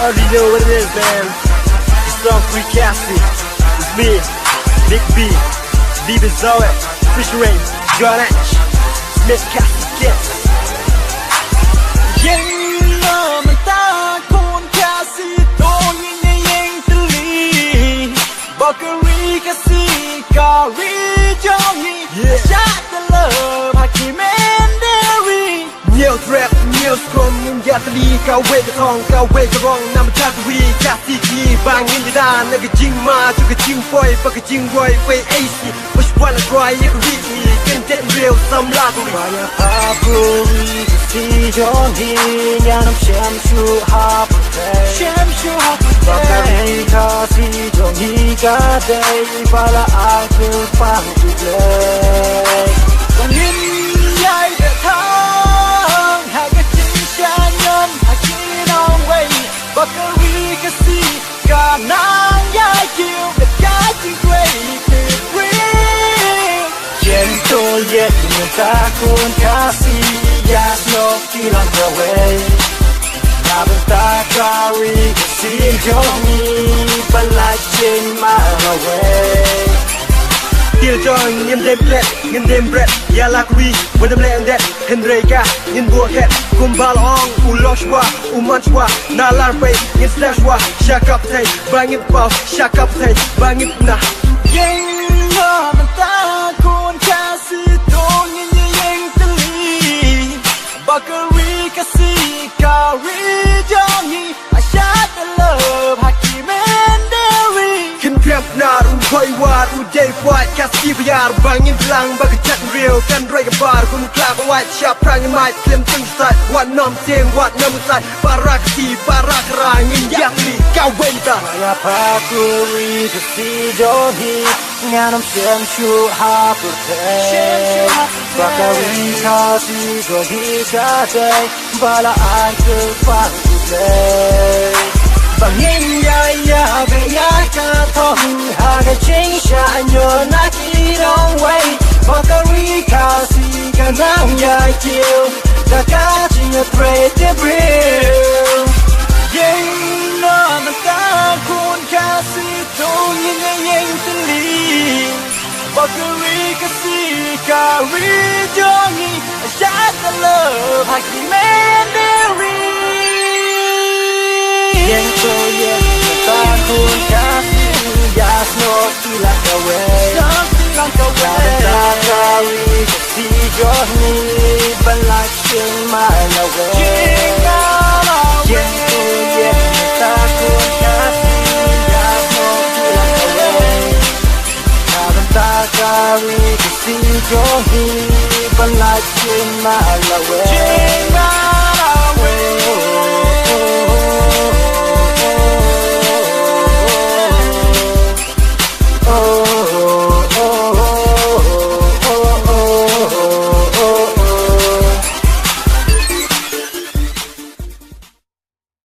already know what it is, man. It's song Free Cassie. It's me, Big B, David Zoe, Fisher Ray, John H, Smith Cassie Kids. Yang lama takun kasih tolong yang teli Bakari kasih kari jongi Shot the love haki menderi Nhiều trap, nhiều scrum, nhưng giá tali Cao quê cái thong, cao quê cái rong Nằm chắc vì Cassie kì Bang in the da, nè cái chinh ma Cho cái chinh boy, và cái chinh boy Way AC, which wanna try, you can reach me Can get real, some lottery Banyak Bakari kasih jongi Nyanam syamshu hapute Bakari kasih jongi kadai Bala aku pangku play Bangin yai datang Haga cincang yon hakin on way Bakari kasih kanang yai kiu Dekat great real Gentle yet ingin takun kasih Yasno kilang away Bakari kasih jongi Balai chin mile away Tiêu cho nghiêm đêm bread Ya la kui, với đâm lẹn đẹp Henry ka, nhìn bùa khét Cùng bà lòng, u loshwa, u manchwa Na la rây, nhìn slashwa Shaka ptay, ba nghiệp bao Shaka ptay, ba nghiệp na Yang lama takun kasih tolong yang teli Bakari kasih kari jongi I shot the love haki menderi Kinh krem na rung khoi wat, u day fight Kasih bayar, bangin pelang Bagi chat real, kan roi kabar Kun kelak white, siap perang yang mic Klaim tengsat, wat nom tiang, wat nom usat Para kasih, para kerangin Yang li, kau benta Banyak Bakari kasih jongi Nganam syamshu hapute Bakari kasih jongi kadai Bala aku pangku play Bangin yaya gaya katong Haga cincang yon hakin on way Bakari kasih kanang yai kiu Dekat great real Yang lama takun kasih tolong yang teli Bakari kasih kari jongi Shot the love haki menderi Yang toyen takun kasih Yasno kilang away Bakari kasih jongi Balai chin mile away Yang toyen takun kasih Yasno kilang away Bakari kasih jongi Balai chin mile away